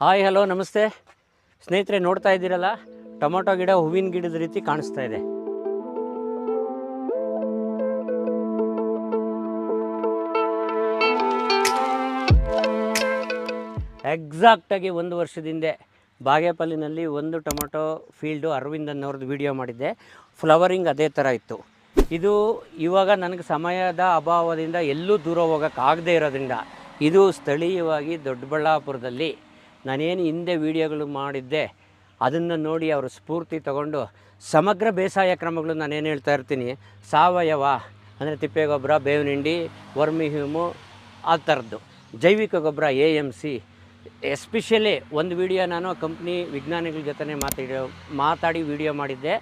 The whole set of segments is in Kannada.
ಹಾಯ್ ಹಲೋ ನಮಸ್ತೆ ಸ್ನೇಹಿತರೆ, ನೋಡ್ತಾ ಇದ್ದೀರಲ್ಲ ಟೊಮೊಟೊ ಗಿಡ ಹೂವಿನ ಗಿಡದ ರೀತಿ ಕಾಣಿಸ್ತಾ ಇದೆ. ಎಕ್ಸಾಕ್ಟಾಗಿ 1 ವರ್ಷದಿಂದ ಬಾಗೇಪಲ್ಲಿನಲ್ಲಿ ಒಂದು ಟೊಮೊಟೊ ಫೀಲ್ಡು ಅರವಿಂದ್ ಅನ್ನೋರ್ದು ವಿಡಿಯೋ ಮಾಡಿದ್ದೆ. ಫ್ಲವರಿಂಗ್ ಅದೇ ಥರ ಇತ್ತು. ಇದು ಇವಾಗ ನನಗೆ ಸಮಯದ ಅಭಾವದಿಂದ ಎಲ್ಲೂ ದೂರ ಹೋಗೋಕ್ಕಾಗದೇ ಇರೋದ್ರಿಂದ ಇದು ಸ್ಥಳೀಯವಾಗಿ ದೊಡ್ಡಬಳ್ಳಾಪುರದಲ್ಲಿ ನಾನೇನು ಹಿಂದೆ ವೀಡಿಯೋಗಳು ಮಾಡಿದ್ದೆ ಅದನ್ನು ನೋಡಿ ಅವರು ಸ್ಫೂರ್ತಿ ತಗೊಂಡು ಸಮಗ್ರ ಬೇಸಾಯ ಕ್ರಮಗಳು ನಾನೇನು ಹೇಳ್ತಾ ಇರ್ತೀನಿ, ಸಾವಯವ ಅಂದರೆ ತಿಪ್ಪೆಗೊಬ್ಬರ, ಬೇವಿನ ಹಿಂಡಿ, ವರ್ಮಿ ಹ್ಯೂಮು, ಆ ಥರದ್ದು ಜೈವಿಕ ಗೊಬ್ಬರ AMC. ಎಸ್ಪೆಷಲಿ ಒಂದು ವಿಡಿಯೋ ನಾನು ಕಂಪ್ನಿ ವಿಜ್ಞಾನಿಗಳ ಜೊತೆ ಮಾತಾಡಿ ವಿಡಿಯೋ ಮಾಡಿದ್ದೆ,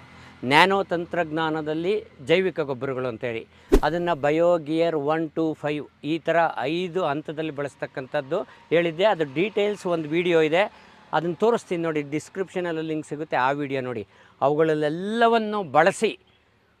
ನ್ಯಾನೋ ತಂತ್ರಜ್ಞಾನದಲ್ಲಿ ಜೈವಿಕ ಗೊಬ್ಬರಗಳು ಅಂತೇಳಿ. ಅದನ್ನು ಬಯೋಗಿಯರ್ 1 to 5 ಈ ಥರ 5 ಹಂತದಲ್ಲಿ ಬಳಸ್ತಕ್ಕಂಥದ್ದು ಹೇಳಿದ್ದೆ. ಅದು ಡೀಟೇಲ್ಸ್ ಒಂದು ವಿಡಿಯೋ ಇದೆ, ಅದನ್ನು ತೋರಿಸ್ತೀನಿ ನೋಡಿ, ಡಿಸ್ಕ್ರಿಪ್ಷನಲ್ಲಿ ಲಿಂಕ್ ಸಿಗುತ್ತೆ, ಆ ವಿಡಿಯೋ ನೋಡಿ. ಅವುಗಳಲ್ಲೆಲ್ಲವನ್ನು ಬಳಸಿ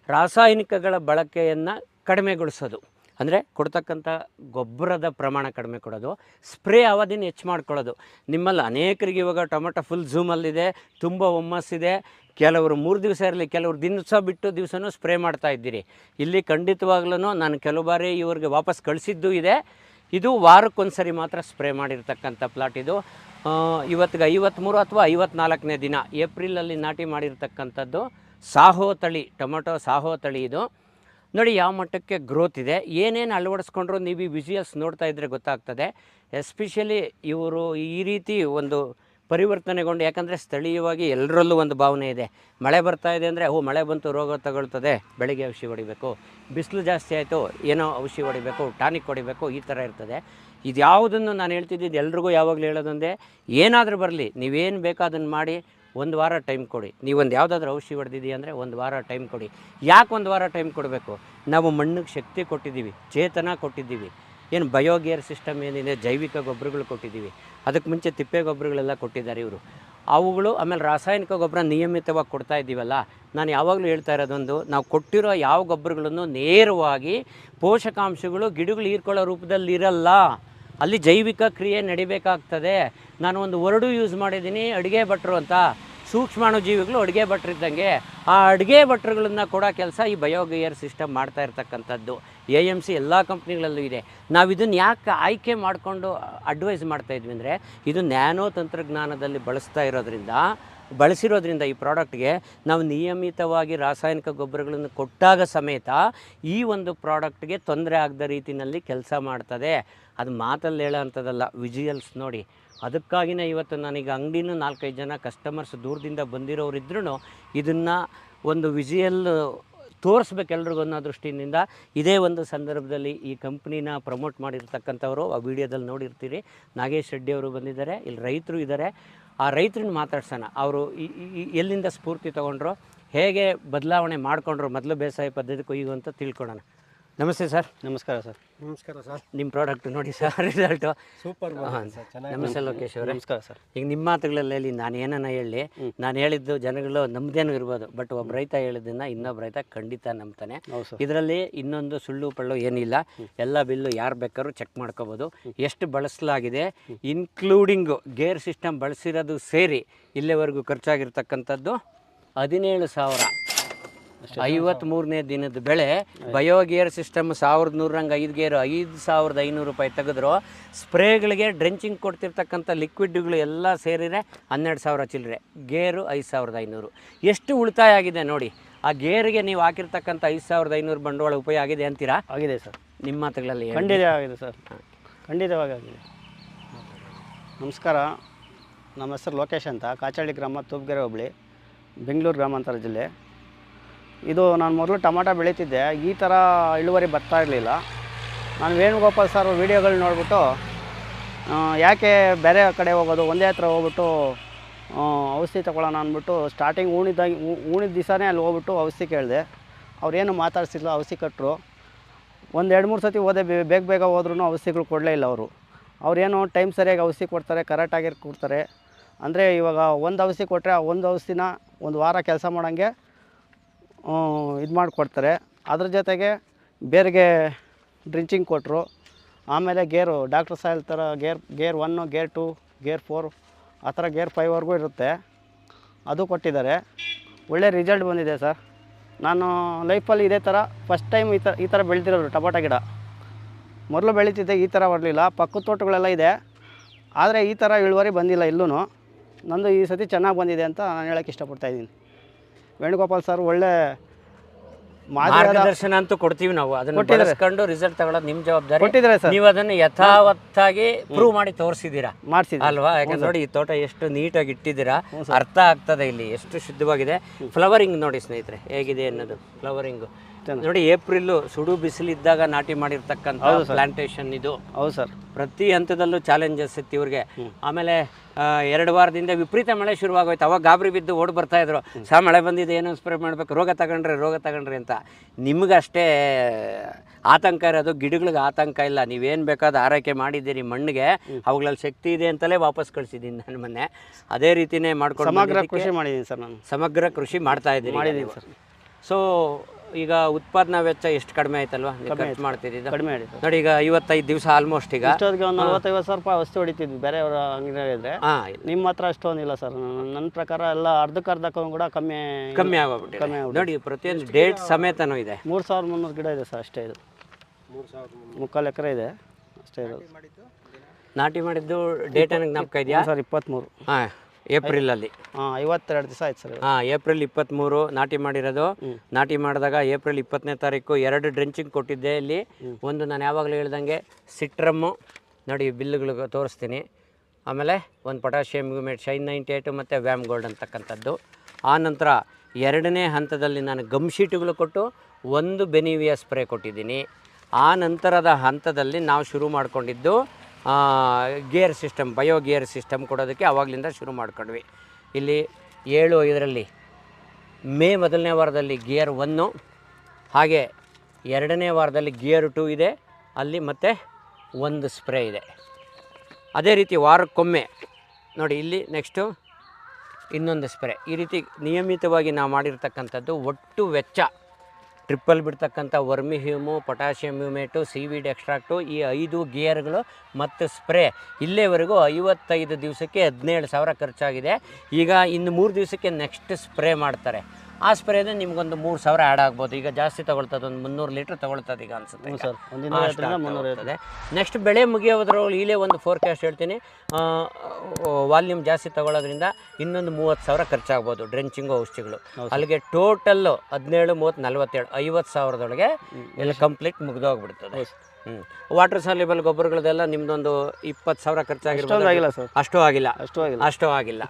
ರಾಸಾಯನಿಕಗಳ ಬಳಕೆಯನ್ನು ಕಡಿಮೆಗೊಳಿಸೋದು, ಅಂದರೆ ಕೊಡ್ತಕ್ಕಂಥ ಗೊಬ್ಬರದ ಪ್ರಮಾಣ ಕಡಿಮೆ ಕೊಡೋದು, ಸ್ಪ್ರೇ ಅವಧಿನ ಹೆಚ್ಚು ಮಾಡ್ಕೊಳ್ಳೋದು. ನಿಮ್ಮಲ್ಲಿ ಅನೇಕರಿಗೆ ಇವಾಗ ಟೊಮೊಟೊ ಫುಲ್ ಝೂಮಲ್ಲಿದೆ, ತುಂಬ ಹುಮ್ಮಸ್ಸಿದೆ. ಕೆಲವರು 3 ದಿವಸ ಇರಲಿ, ಕೆಲವರು ದಿವಸ ಬಿಟ್ಟು ದಿವಸನೂ ಸ್ಪ್ರೇ ಮಾಡ್ತಾ ಇದ್ದೀರಿ. ಇಲ್ಲಿ ಖಂಡಿತವಾಗ್ಲೂ ನಾನು ಕೆಲವು ಬಾರಿ ಇವ್ರಿಗೆ ವಾಪಸ್ ಕಳಿಸಿದ್ದು ಇದೆ. ಇದು ವಾರಕ್ಕೊಂದು ಸರಿ ಮಾತ್ರ ಸ್ಪ್ರೇ ಮಾಡಿರ್ತಕ್ಕಂಥ ಪ್ಲಾಟ್. ಇದು ಇವತ್ತಿಗೆ 53 ಅಥವಾ 54ನೇ ದಿನ, ಏಪ್ರಿಲಲ್ಲಿ ನಾಟಿ ಮಾಡಿರ್ತಕ್ಕಂಥದ್ದು. ಸಾಹೋ ತಳಿ ಟೊಮೊಟೊ, ಸಾಹೋ ತಳಿ ಇದು. ನೋಡಿ ಯಾವ ಮಟ್ಟಕ್ಕೆ ಗ್ರೋತ್ ಇದೆ. ಏನೇನು ಅಳವಡಿಸ್ಕೊಂಡ್ರು ನೀವು ಈ ವಿಜುವಲ್ಸ್ ನೋಡ್ತಾ ಇದ್ದರೆ ಗೊತ್ತಾಗ್ತದೆ. ಎಸ್ಪೆಷಲಿ ಇವರು ಈ ರೀತಿ ಒಂದು ಪರಿವರ್ತನೆಗೊಂಡು, ಯಾಕಂದರೆ ಸ್ಥಳೀಯವಾಗಿ ಎಲ್ಲರಲ್ಲೂ ಒಂದು ಭಾವನೆ ಇದೆ, ಮಳೆ ಬರ್ತಾ ಇದೆ ಅಂದರೆ ಮಳೆ ಬಂತು ರೋಗ ತಗೊಳ್ತದೆ, ಬೆಳಿಗ್ಗೆ ಔಷಧಿ ಹೊಡಿಬೇಕು, ಬಿಸಿಲು ಜಾಸ್ತಿ ಆಯಿತು ಏನೋ ಔಷಧಿ ಹೊಡಿಬೇಕು, ಟಾನಿಕ್ ಹೊಡಿಬೇಕು, ಈ ಥರ ಇರ್ತದೆ. ಇದು ಯಾವುದನ್ನು ನಾನು ಹೇಳ್ತಿದ್ದು ಎಲ್ರಿಗೂ ಯಾವಾಗಲೂ ಹೇಳೋದೊಂದೇ, ಏನಾದರೂ ಬರಲಿ ನೀವೇನು ಬೇಕೋ ಅದನ್ನು ಮಾಡಿ, 1 ವಾರ ಟೈಮ್ ಕೊಡಿ. ನೀವೊಂದು ಯಾವುದಾದ್ರೂ ಔಷಧಿ ಹೊಡೆದಿದ್ದೀವಿ ಅಂದರೆ 1 ವಾರ ಟೈಮ್ ಕೊಡಿ. ಯಾಕೆ 1 ವಾರ ಟೈಮ್ ಕೊಡಬೇಕು? ನಾವು ಮಣ್ಣಿಗೆ ಶಕ್ತಿ ಕೊಟ್ಟಿದ್ದೀವಿ, ಚೇತನ ಕೊಟ್ಟಿದ್ದೀವಿ. ಏನು ಬಯೋಗೇರ್ ಸಿಸ್ಟಮ್ ಏನಿದೆ, ಜೈವಿಕ ಗೊಬ್ಬರಗಳು ಕೊಟ್ಟಿದ್ದೀವಿ. ಅದಕ್ಕೆ ಮುಂಚೆ ತಿಪ್ಪೆ ಗೊಬ್ಬರಗಳೆಲ್ಲ ಕೊಟ್ಟಿದ್ದಾರೆ ಇವರು. ಅವುಗಳು ಆಮೇಲೆ ರಾಸಾಯನಿಕ ಗೊಬ್ಬರ ನಿಯಮಿತವಾಗಿ ಕೊಡ್ತಾ ಇದ್ದೀವಲ್ಲ. ನಾನು ಯಾವಾಗಲೂ ಹೇಳ್ತಾ ಇರೋದೊಂದು, ನಾವು ಕೊಟ್ಟಿರೋ ಯಾವ ಗೊಬ್ಬರಗಳನ್ನು ನೇರವಾಗಿ ಪೋಷಕಾಂಶಗಳು ಗಿಡಗಳು ಹೀರ್ಕೊಳ್ಳೋ ರೂಪದಲ್ಲಿ ಇರಲ್ಲ, ಅಲ್ಲಿ ಜೈವಿಕ ಕ್ರಿಯೆ ನಡಿಬೇಕಾಗ್ತದೆ. ನಾನು ಒಂದು ವರ್ಡು ಯೂಸ್ ಮಾಡಿದ್ದೀನಿ, ಅಡುಗೆ ಭಟ್ರು ಅಂತ. ಸೂಕ್ಷ್ಮಾಣು ಜೀವಿಗಳು ಅಡುಗೆ ಭಟ್ರಿದ್ದಂಗೆ, ಆ ಅಡುಗೆ ಭಟ್ರುಗಳನ್ನ ಕೊಡೋ ಕೆಲಸ ಈ ಬಯೋಗೇರ್ ಸಿಸ್ಟಮ್ ಮಾಡ್ತಾ ಇರ್ತಕ್ಕಂಥದ್ದು. AMC ಎಲ್ಲ ಕಂಪ್ನಿಗಳಲ್ಲೂ ಇದೆ. ನಾವು ಇದನ್ನು ಯಾಕೆ ಆಯ್ಕೆ ಮಾಡಿಕೊಂಡು ಅಡ್ವೈಸ್ ಮಾಡ್ತಾಯಿದ್ವಿ ಅಂದರೆ, ಇದು ನ್ಯಾನೋ ತಂತ್ರಜ್ಞಾನದಲ್ಲಿ ಬಳಸಿರೋದ್ರಿಂದ ಈ ಪ್ರಾಡಕ್ಟ್ಗೆ ನಾವು ನಿಯಮಿತವಾಗಿ ರಾಸಾಯನಿಕ ಗೊಬ್ಬರಗಳನ್ನು ಕೊಟ್ಟಾಗ ಸಮೇತ ಈ ಒಂದು ಪ್ರಾಡಕ್ಟ್ಗೆ ತೊಂದರೆ ಆಗದ ರೀತಿಯಲ್ಲಿ ಕೆಲಸ ಮಾಡ್ತದೆ. ಅದು ಮಾತಲ್ಲಿ ಹೇಳೋ ಅಂಥದ್ದಲ್ಲ, ವಿಜುವಲ್ಸ್ ನೋಡಿ. ಅದಕ್ಕಾಗಿಯೇ ಇವತ್ತು ನನಗೆ ಅಂಗಡಿನೂ 4-5 ಜನ ಕಸ್ಟಮರ್ಸ್ ದೂರದಿಂದ ಬಂದಿರೋರಿದ್ರೂ ಇದನ್ನು ಒಂದು ವಿಜುವಲ್ ತೋರಿಸ್ಬೇಕು ಎಲ್ರಿಗೂ ಅನ್ನೋ ದೃಷ್ಟಿಯಿಂದ ಇದೇ ಒಂದು ಸಂದರ್ಭದಲ್ಲಿ ಈ ಕಂಪ್ನಿನ ಪ್ರಮೋಟ್ ಮಾಡಿರ್ತಕ್ಕಂಥವರು ಆ ವಿಡಿಯೋದಲ್ಲಿ ನೋಡಿರ್ತೀರಿ. ನಾಗೇಶ್ ರೆಡ್ಡಿ ಅವರು ಬಂದಿದ್ದಾರೆ, ಇಲ್ಲಿ ರೈತರು ಇದ್ದಾರೆ. ಆ ರೈತರನ್ನ ಮಾತಾಡ್ಸೋಣ. ಅವರು ಎಲ್ಲಿಂದ ಸ್ಫೂರ್ತಿ ತೊಗೊಂಡ್ರು, ಹೇಗೆ ಬದಲಾವಣೆ ಮಾಡಿಕೊಂಡ್ರು ಮೊದಲು ಬೇಸಾಯ ಪದ್ಧತಿಗೂ ಈಗ ಅಂತ ತಿಳ್ಕೊಳ್ಳೋಣ. ನಮಸ್ತೆ ಸರ್. ನಮಸ್ಕಾರ ಸರ್. ನಮಸ್ಕಾರ ಸರ್. ನಿಮ್ಮ ಪ್ರಾಡಕ್ಟ್ ನೋಡಿ ಸರ್, ರಿಸಲ್ಟು ಸೂಪರ್. ನಮಸ್ತೆ ಲೋಕೇಶ್ ಅವರೇ. ನಮಸ್ಕಾರ ಸರ್. ಈಗ ನಿಮ್ಮ ಮಾತುಗಳಲ್ಲಿ ನಾನು ಏನನ್ನ ಹೇಳಿ, ನಾನು ಹೇಳಿದ್ದು ಜನಗಳು ನಮ್ಮದೇನು ಇರ್ಬೋದು, ಬಟ್ ಒಬ್ಬ ರೈತ ಹೇಳಿದ್ದನ್ನು ಇನ್ನೊಬ್ಬ ರೈತ ಖಂಡಿತ ನಂಬ್ತಾನೆ. ಇದರಲ್ಲಿ ಇನ್ನೊಂದು ಸುಳ್ಳು ಪಳ್ಳು ಏನಿಲ್ಲ. ಎಲ್ಲ ಬಿಲ್ಲು ಯಾರು ಬೇಕಾದ್ರೂ ಚೆಕ್ ಮಾಡ್ಕೋಬೋದು. ಎಷ್ಟು ಬಳಸಲಾಗಿದೆ, ಇನ್ಕ್ಲೂಡಿಂಗು ಗೇರ್ ಸಿಸ್ಟಮ್ ಬಳಸಿರೋದು ಸೇರಿ ಇಲ್ಲಿವರೆಗೂ ಖರ್ಚಾಗಿರ್ತಕ್ಕಂಥದ್ದು 17,000. 53ನೇ ದಿನದ ಬೆಳೆ. ಬಯೋಗೇರ್ ಸಿಸ್ಟಮ್ 1,100 5 ಗೇರು 5,500 ರೂಪಾಯಿ ತೆಗೆದ್ರು. ಸ್ಪ್ರೇಗಳಿಗೆ ಡ್ರೆಂಚಿಂಗ್ ಕೊಡ್ತಿರ್ತಕ್ಕಂಥ ಲಿಕ್ವಿಡ್ಗಳು ಎಲ್ಲ ಸೇರಿದರೆ 12,000 ಚಿಲ್ಲರೆ. ಗೇರು 5,500. ಎಷ್ಟು ಉಳಿತಾಯ ಆಗಿದೆ ನೋಡಿ. ಆ ಗೇರಿಗೆ ನೀವು ಹಾಕಿರ್ತಕ್ಕಂಥ 5,500 ಬಂಡವಾಳ ಉಪಯೋಗ ಆಗಿದೆ ಅಂತೀರಾ? ಆಗಿದೆ ಸರ್. ನಿಮ್ಮ ಮಾತುಗಳಲ್ಲಿ ಖಂಡಿತ ಆಗಿದೆ ಸರ್, ಖಂಡಿತವಾಗಿ ಆಗಿದೆ. ನಮಸ್ಕಾರ, ನಮ್ಮ ಹೆಸರು ಲೋಕೇಶ್ ಅಂತ, ಕಾಚಳ್ಳಿ ಗ್ರಾಮ, ತೂಪ್ಗೆರೆ ಹೋಬಳಿ, ಬೆಂಗಳೂರು ಗ್ರಾಮಾಂತರ ಜಿಲ್ಲೆ. ಇದು ನಾನು ಮೊದಲು ಟೊಮಾಟೊ ಬೆಳೀತಿದ್ದೆ, ಈ ಥರ ಇಳುವರಿ ಬರ್ತಾ ಇರಲಿಲ್ಲ. ನಾನು ವೇಣುಗೋಪಾಲ್ ಸರ್ ವೀಡಿಯೋಗಳು ನೋಡಿಬಿಟ್ಟು ಯಾಕೆ ಬೇರೆ ಕಡೆ ಹೋಗೋದು, ಒಂದೇ ಹತ್ರ ಹೋಗ್ಬಿಟ್ಟು ಔಷಧಿ ತೊಗೊಳ್ಳೋಣ ಅಂದ್ಬಿಟ್ಟು ಸ್ಟಾರ್ಟಿಂಗ್ ಉಣಿದ ದಿವಸನೇ ಅಲ್ಲಿ ಹೋಗ್ಬಿಟ್ಟು ಔಷಧಿ ಕೇಳಿದೆ. ಅವ್ರೇನು ಮಾತಾಡ್ಸಿಲ್ಲ, ಔಷಧಿ ಕೊಟ್ಟರು. 1-2-3 ಸತಿ ಹೋದೆ, ಬೇಗ ಹೋದ್ರೂ ಔಷಧಿಗಳು ಕೊಡಲೇ ಇಲ್ಲ ಅವರು. ಅವ್ರೇನು ಟೈಮ್ ಸರಿಯಾಗಿ ಔಷಧಿ ಕೊಡ್ತಾರೆ, ಕರೆಕ್ಟಾಗಿ ಕೊಡ್ತಾರೆ. ಅಂದರೆ ಇವಾಗ ಒಂದು ಔಷಧಿ ಕೊಟ್ಟರೆ ಆ ಒಂದು ಔಷಧಿನ 1 ವಾರ ಕೆಲಸ ಮಾಡೋಂಗೆ ಇದು ಮಾಡಿಕೊಡ್ತಾರೆ. ಅದ್ರ ಜೊತೆಗೆ ಬೇರೆಗೆ ಡ್ರಿಂಚಿಂಗ್ ಕೊಟ್ಟರು. ಆಮೇಲೆ ಗೇರು ಡಾಕ್ಟರ್ ಸಾಯಿಲ್ ಥರ ಗೇರ್ 1, ಗೇರ್ 2, ಗೇರ್ 4 ಆ ಥರ ಗೇರ್ 5ವರೆಗೂ ಇರುತ್ತೆ, ಅದು ಕೊಟ್ಟಿದ್ದಾರೆ. ಒಳ್ಳೆ ರಿಸಲ್ಟ್ ಬಂದಿದೆ ಸರ್. ನಾನು ಲೈಫಲ್ಲಿ ಇದೇ ಥರ ಫಸ್ಟ್ ಟೈಮ್ ಈ ಥರ ಬೆಳೆದಿರೋದು ಟೊಮೊಟೊ ಗಿಡ. ಮೊದಲು ಬೆಳೀತಿದ್ದೆ, ಈ ಥರ ಬರಲಿಲ್ಲ. ಪಕ್ಕದ ತೋಟಗಳೆಲ್ಲ ಇದೆ, ಆದರೆ ಈ ಥರ ಇಳುವರಿ ಬಂದಿಲ್ಲ ಎಲ್ಲೂ. ನಂದು ಈ ಸತಿ ಚೆನ್ನಾಗಿ ಬಂದಿದೆ ಅಂತ ನಾನು ಹೇಳೋಕ್ಕೆ ಇಷ್ಟಪಡ್ತಾಯಿದ್ದೀನಿ. ವೇಣುಗೋಪಾಲ್ ಸರ್ ಒಳ್ಳೆ ಮಾರ್ಗದರ್ಶನ ಅಂತೂ ಕೊಡ್ತೀವಿ ನಾವು, ಅದನ್ನು ಬಳಸ್ಕೊಂಡು ರಿಸಲ್ಟ್ ತಗೊಳ್ಳೋದು ನಿಮ್ಮ ಜವಾಬ್ದಾರಿ. ಕೊಟ್ಟಿದ್ದಾರೆ ಸರ್. ನೀವು ಅದನ್ನು ಯಥಾವತ್ತಾಗಿ ಪ್ರೂವ್ ಮಾಡಿ ತೋರಿಸಿದ್ದೀರಾ ಮಾಡಿಸಿದ್ದೆ ಅಲ್ವಾ? ಯಾಕಂದ್ರೆ ನೋಡಿ ಈ ತೋಟ ಎಷ್ಟು ನೀಟಾಗಿ ಇಟ್ಟಿದ್ದೀರಾ, ಅರ್ಥ ಆಗ್ತದೆ ಇಲ್ಲಿ ಎಷ್ಟು ಶುದ್ಧವಾಗಿದೆ. ಫ್ಲವರಿಂಗ್ ನೋಡಿ ಸ್ನೇಹಿತರೆ ಹೇಗಿದೆ ಅನ್ನೋದು. ಫ್ಲವರಿಂಗು ನೋಡಿ, ಏಪ್ರಿಲ್ ಸುಡು ಬಿಸಿಲಿದ್ದಾಗ ನಾಟಿ ಮಾಡಿರ್ತಕ್ಕಂಥ ಪ್ಲಾಂಟೇಶನ್ ಇದು. ಹೌದು ಸರ್. ಪ್ರತಿ ಹಂತದಲ್ಲೂ ಚಾಲೆಂಜಸ್ ಇತ್ತು ಇವ್ರಿಗೆ. ಆಮೇಲೆ 2 ವಾರದಿಂದ ವಿಪರೀತ ಮಳೆ ಶುರುವಾಗೋಯ್ತು. ಅವಾಗ ಗಾಬರಿ ಬಿದ್ದು ಓಡಿ ಬರ್ತಾ ಇದ್ರು, ಮಳೆ ಬಂದಿದೆ, ಏನೋ ಸ್ಪ್ರೇ ಮಾಡಬೇಕು, ರೋಗ ತಗೊಂಡ್ರಿ ಅಂತ. ನಿಮಗಷ್ಟೇ ಆತಂಕ ಇರೋದು, ಗಿಡಗಳಿಗೆ ಆತಂಕ ಇಲ್ಲ. ನೀವೇನು ಬೇಕಾದ ಆರೈಕೆ ಮಾಡಿದ್ದೀರಿ ಮಣ್ಣಿಗೆ, ಅವುಗಳಲ್ಲಿ ಶಕ್ತಿ ಇದೆ ಅಂತಲೇ ವಾಪಸ್ ಕಳಿಸಿದ್ದೀನಿ ನಾನು ಮೊನ್ನೆ. ಅದೇ ರೀತಿಯೇ ಮಾಡ್ಕೊಂಡು ಸಮಗ್ರ ಕೃಷಿ ಮಾಡಿದ್ದೀನಿ ಸರ್ ನಾನು. ಸಮಗ್ರ ಕೃಷಿ ಮಾಡ್ತಾ ಇದ್ದೀನಿ ಸರ್. ಸೊ ಈಗ ಉತ್ಪಾದನಾ ವೆಚ್ಚ ಎಷ್ಟು ಕಡಿಮೆ ಆಯ್ತಲ್ವಾ ನೀವು ಖರ್ಚು ಮಾಡ್ತಿದ್ದೀರಾ? ಕಡಿಮೆ ಆಯಿತು ನೋಡಿ. ಈಗ 55 ದಿವಸ ಆಲ್ಮೋಸ್ಟ್. ಈಗ ಇಷ್ಟೊತ್ತಿಗೆ ಒಂದು 40-50 ಸಾವಿರ ರೂಪಾಯಿ ಔಷಧಿ ಹೊಡಿತಿದ್ವಿ ಬೇರೆಯವರ ಅಂಗಡಿಯಲ್ಲಿದ್ದರೆ. ನಿಮ್ಮ ಹತ್ರ ಅಷ್ಟೊಂದಿಲ್ಲ ಸರ್. ನನ್ನ ಪ್ರಕಾರ ಎಲ್ಲ ಅರ್ಧಕ್ಕೂ ಕೂಡ ಕಮ್ಮಿ ಆಗೋಗ್ಬಿಟ್ಟಿದೆ. ನೋಡಿ, ಪ್ರತಿಯೊಂದು ಡೇಟ್ ಸಮೇತನೂ ಇದೆ. 3300 ಗಿಡ ಇದೆ ಸರ್ ಅಷ್ಟೇ. ಇದು 3.25 ಎಕರೆ ಇದೆ ಅಷ್ಟೇ ಇರೋದು. ನಾಟಿ ಮಾಡಿದ್ದು ಡೇಟ್ ನನಗೆ ಜ್ಞಾಪಕ ಇದೆಯಾ ಸರ್? 23. ಹಾಂ, ಏಪ್ರಿಲಲ್ಲಿ. 52 ದಿವಸ ಆಯ್ತು ಸರ್. ಏಪ್ರಿಲ್ 23 ನಾಟಿ ಮಾಡಿರೋದು. ನಾಟಿ ಮಾಡಿದಾಗ ಏಪ್ರಿಲ್ 20ನೇ ತಾರೀಕು 2 ಡ್ರೆಂಚಿಂಗ್ ಕೊಟ್ಟಿದ್ದೆ. ಇಲ್ಲಿ ಒಂದು ನಾನು ಯಾವಾಗಲೂ ಹೇಳ್ದಂಗೆ ಸಿಟ್ರಮ್ಮು ನೋಡಿ, ಬಿಲ್ಲುಗಳು ತೋರಿಸ್ತೀನಿ. ಆಮೇಲೆ ಒಂದು ಪೊಟ್ಯಾಷಿಯಮ್ ಗ್ಯೂಮೇಟ್ ಶೈನ್ 98 ಮತ್ತು ವ್ಯಾಮ್ ಗೋಲ್ಡ್ ಅಂತಕ್ಕಂಥದ್ದು. ಆ ನಂತರ 2ನೇ ಹಂತದಲ್ಲಿ ನಾನು ಗಮ್ ಶೀಟುಗಳು ಕೊಟ್ಟು 1 ಬೆನಿವಿಯಾ ಸ್ಪ್ರೇ ಕೊಟ್ಟಿದ್ದೀನಿ. ಆ ನಂತರದ ಹಂತದಲ್ಲಿ ನಾವು ಶುರು ಮಾಡಿಕೊಂಡಿದ್ದು gear system, bio gear system ಕೊಡೋದಕ್ಕೆ ಆವಾಗಲಿಂದ ಶುರು ಮಾಡ್ಕೊಂಡ್ವಿ. ಇಲ್ಲಿ 7-5ರಲ್ಲಿ ಮೇ 1ನೇ ವಾರದಲ್ಲಿ ಗೇರ್ 1, ಹಾಗೆ 2ನೇ ವಾರದಲ್ಲಿ ಗೇರ್ 2 ಇದೆ. ಅಲ್ಲಿ ಮತ್ತೆ 1 ಸ್ಪ್ರೇ ಇದೆ. ಅದೇ ರೀತಿ ವಾರಕ್ಕೊಮ್ಮೆ ನೋಡಿ, ಇಲ್ಲಿ ನೆಕ್ಸ್ಟು ಇನ್ನೊಂದು ಸ್ಪ್ರೇ. ಈ ರೀತಿ ನಿಯಮಿತವಾಗಿ ನಾವು ಮಾಡಿರ್ತಕ್ಕಂಥದ್ದು. ಒಟ್ಟು ವೆಚ್ಚ ಟ್ರಿಪ್ಪಲ್ ಬಿಡ್ತಕ್ಕಂಥ vermi humus, potassium humate, seaweed extract, ಈ 5 ಗೇರ್ಗಳು ಮತ್ತು ಸ್ಪ್ರೇ ಇಲ್ಲೇವರೆಗೂ 55 ದಿವಸಕ್ಕೆ 17,000 ಖರ್ಚಾಗಿದೆ. ಈಗ ಇನ್ನು 3 ದಿವಸಕ್ಕೆ ನೆಕ್ಸ್ಟ್ ಸ್ಪ್ರೇ ಮಾಡ್ತಾರೆ. ಆ ಸ್ಪ್ರೇದ ನಿಮ್ಗೊಂದು 3,000 ಆ್ಯಡ್ ಆಗ್ಬೋದು. ಈಗ ಜಾಸ್ತಿ ತೊಗೊಳ್ತದೆ, ಒಂದು 300 ಲೀಟ್ರ್ ತೊಗೊಳ್ತದೆ ಈಗ ಅನ್ಸುತ್ತೆ ಸರ್. ನೆಕ್ಸ್ಟ್ ಬೆಳೆ ಮುಗಿಯೋದ್ರಲ್ಲಿ ಇಲ್ಲೇ ಒಂದು ಫೋರ್ಕಾಸ್ಟ್ ಹೇಳ್ತೀನಿ. ವಾಲ್ಯೂಮ್ ಜಾಸ್ತಿ ತೊಗೊಳ್ಳೋದ್ರಿಂದ ಇನ್ನೊಂದು 30,000 ಖರ್ಚಾಗ್ಬೋದು ಡ್ರೆಂಚಿಂಗು, ಔಷಧಿಗಳು. ಅಲ್ಲಿಗೆ ಟೋಟಲ್ಲು 17, 30, 47, 50,000ದೊಳಗೆ ಎಲ್ಲ ಕಂಪ್ಲೀಟ್ ಮುಗಿದೋಗ್ಬಿಡ್ತದೆ. ವಾಟರ್ ಸಾಲ್ಯುಬಲ್ ಗೊಬ್ಬರಗಳದೆಲ್ಲ ನಿಮ್ದೊಂದು 20,000 ಖರ್ಚಾಗಿರ್ಬೋದು. ಅಷ್ಟೂ ಆಗಿಲ್ಲ.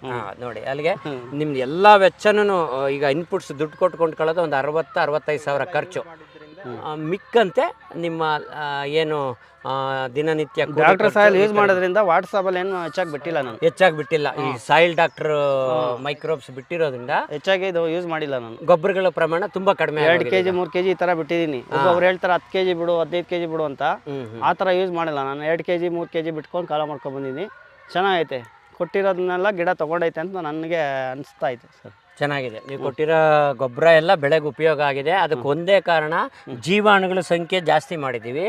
ನೋಡಿ, ಅಲ್ಲಿಗೆ ನಿಮ್ದು ಎಲ್ಲ ವೆಚ್ಚನೂ ಈಗ ಇನ್ಪುಟ್ಸ್ ದುಡ್ಡು ಕೊಟ್ಕೊಂಡ್ಕೊಳ್ಳೋದು ಒಂದು 60-65,000 ಖರ್ಚು. ಮಿಕ್ಕಂತೆ ನಿಮ್ಮ ಏನು ದಿನನಿತ್ಯ ಡಾಕ್ಟರ್ ಸಾಯಿಲ್ ಯೂಸ್ ಮಾಡೋದ್ರಿಂದ ವಾಟ್ಸಾಪಲ್ಲಿ ಏನು ಹೆಚ್ಚಾಗಿ ಬಿಟ್ಟಿಲ್ಲ. ಈ ಸಾಯಿಲ್ ಡಾಕ್ಟರ್ ಮೈಕ್ರೋಬ್ಸ್ ಬಿಟ್ಟಿರೋದ್ರಿಂದ ಹೆಚ್ಚಾಗಿ ಇದು ಯೂಸ್ ಮಾಡಿಲ್ಲ ನಾನು. ಗೊಬ್ಬರಗಳ ಪ್ರಮಾಣ ತುಂಬಾ ಕಡಿಮೆ. 2 kg 3 kg ಈ ಥರ ಬಿಟ್ಟಿದ್ದೀನಿ. ಒಬ್ಬರು ಹೇಳ್ತಾರೆ 10 kg ಬಿಡು, 15 kg ಬಿಡು ಅಂತ. ಆ ಥರ ಯೂಸ್ ಮಾಡಿಲ್ಲ ನಾನು. 2 kg 3 kg ಬಿಟ್ಕೊಂಡು ಕಾಲ ಮಾಡ್ಕೊಂಡು ಬಂದಿದ್ದೀನಿ. ಚೆನ್ನಾಗೈತೆ. ಕೊಟ್ಟಿರೋದನ್ನೆಲ್ಲ ಗಿಡ ತೊಗೊಂಡೈತೆ ಅಂತ ನನಗೆ ಅನಿಸ್ತಾ ಐತೆ ಸರ್. ಚೆನ್ನಾಗಿದೆ. ನೀವು ಕೊಟ್ಟಿರೋ ಗೊಬ್ಬರ ಎಲ್ಲ ಬೆಳೆಗೆ ಉಪಯೋಗ ಆಗಿದೆ. ಅದಕ್ಕೆ ಒಂದೇ ಕಾರಣ, ಜೀವಾಣುಗಳ ಸಂಖ್ಯೆ ಜಾಸ್ತಿ ಮಾಡಿದ್ದೀವಿ.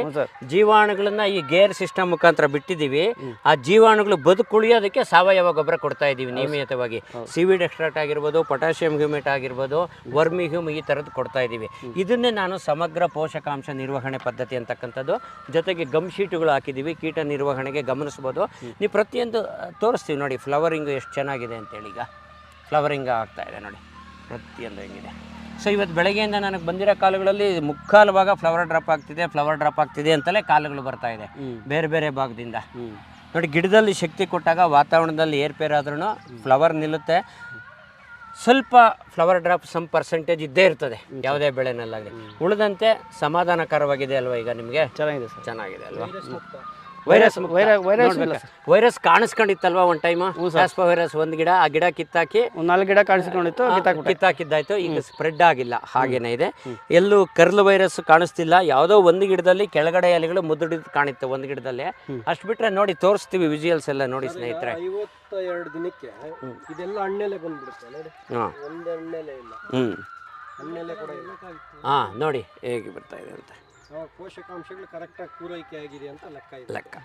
ಜೀವಾಣುಗಳನ್ನ ಈ ಗೇರ್ ಸಿಸ್ಟಮ್ ಮುಖಾಂತರ ಬಿಟ್ಟಿದ್ದೀವಿ. ಆ ಜೀವಾಣುಗಳು ಬದುಕುಳಿಯೋದಕ್ಕೆ ಸಾವಯವ ಗೊಬ್ಬರ ಕೊಡ್ತಾ ಇದ್ದೀವಿ ನಿಯಮಿತವಾಗಿ. ಸೀವೀಡ್ ಎಕ್ಸ್ಟ್ರಾಕ್ಟ್ ಆಗಿರ್ಬೋದು, ಪೊಟ್ಯಾಷಿಯಮ್ ಹ್ಯೂಮೇಟ್ ಆಗಿರ್ಬೋದು, ವರ್ಮಿ ಹ್ಯೂಮ್, ಈ ಥರದ್ದು ಕೊಡ್ತಾ ಇದ್ದೀವಿ. ಇದನ್ನೇ ನಾನು ಸಮಗ್ರ ಪೋಷಕಾಂಶ ನಿರ್ವಹಣೆ ಪದ್ಧತಿ ಅಂತಕ್ಕಂಥದ್ದು. ಜೊತೆಗೆ ಗಮ್ ಶೀಟುಗಳು ಹಾಕಿದ್ದೀವಿ, ಕೀಟ ನಿರ್ವಹಣೆಗೆ ಗಮನಿಸ್ಬೋದು. ನೀವು ಪ್ರತಿಯೊಂದು ತೋರಿಸ್ತೀವಿ ನೋಡಿ, ಫ್ಲವರಿಂಗು ಎಷ್ಟು ಚೆನ್ನಾಗಿದೆ ಅಂತೇಳಿ. ಈಗ ಫ್ಲವರಿಂಗ್ ಆಗ್ತಾ ಇದೆ ನೋಡಿ, ಪ್ರತಿಯೊಂದು ಹೆಂಗಿದೆ. ಸೊ ಇವತ್ತು ಬೆಳಗ್ಗೆಯಿಂದ ನನಗೆ ಬಂದಿರೋ ಕಾಲುಗಳಲ್ಲಿ ಮುಕ್ಕಾಲು ಭಾಗ ಫ್ಲವರ್ ಡ್ರಾಪ್ ಆಗ್ತಿದೆ ಅಂತಲೇ ಕಾಲುಗಳು ಬರ್ತಾ ಇದೆ ಬೇರೆ ಬೇರೆ ಭಾಗದಿಂದ. ನೋಡಿ, ಗಿಡದಲ್ಲಿ ಶಕ್ತಿ ಕೊಟ್ಟಾಗ ವಾತಾವರಣದಲ್ಲಿ ಏರ್ಪೇರ್ ಆದ್ರೂ ಫ್ಲವರ್ ನಿಲ್ಲುತ್ತೆ. ಸ್ವಲ್ಪ ಫ್ಲವರ್ ಡ್ರಾಪ್ ಸಮ್ ಪರ್ಸೆಂಟೇಜ್ ಇದ್ದೇ ಇರ್ತದೆ ಯಾವುದೇ ಬೆಳೆನಲ್ಲಾಗಲಿ. ಉಳಿದಂತೆ ಸಮಾಧಾನಕರವಾಗಿದೆ ಅಲ್ವಾ? ಈಗ ನಿಮಗೆ ಚೆನ್ನಾಗಿದೆ ಸರ್. ಚೆನ್ನಾಗಿದೆ ಅಲ್ವಾ? ವೈರಸ್ ಕಾಣಿಸ್ಕೊಂಡಿತ್ತಲ್ವಾ ಒಂದು ಟೈಮ್? ವೈರಸ್ ಒಂದು ಗಿಡ, ಆ ಗಿಡ ಕಿತ್ತಾಕಿ 4 ಗಿಡ ಕಾಣಿಸ್ಕೊಂಡಿತ್ತು, ಕಿತ್ತಾಕಿದ್ದಾಯ್ತು. ಈಗ ಸ್ಪ್ರೆಡ್ ಆಗಿಲ್ಲ, ಹಾಗೇನೆ ಇದೆ. ಎಲ್ಲೂ ಕರ್ಲ್ ವೈರಸ್ ಕಾಣಿಸ್ತಿಲ್ಲ. ಯಾವುದೋ ಒಂದು ಗಿಡದಲ್ಲಿ ಕೆಳಗಡೆ ಎಲೆಗಳು ಮುದುಡಿದು ಕಾಣಿತ್ತು ಒಂದು ಗಿಡದಲ್ಲಿ. ಅಷ್ಟು ಬಿಟ್ರೆ ನೋಡಿ, ತೋರಿಸ್ತೀವಿ ವಿಜುವಲ್ಸ್ ಎಲ್ಲ ನೋಡಿ ಸ್ನೇಹಿತರೆ. 52 ದಿನಕ್ಕೆ ಇದೆಲ್ಲ ಹಣ್ಣೆಲೆ ಬಂದ್ಬಿಡುತ್ತೆ ನೋಡಿ. ಒಂದು ಹಣ್ಣೆಲೆ ಇಲ್ಲ, ಹಣ್ಣೆಲೆ ಕೂಡ ಇಲ್ಲ. ನೋಡಿ ಹೇಗೆ ಬರ್ತಾ ಇದೆ ಅಂತ. ಪೋಷಕಾಂಶಗಳು ಕರೆಕ್ಟಾಗಿ ಪೂರೈಕೆ ಆಗಿದೆ ಅಂತ ಲೆಕ್ಕ.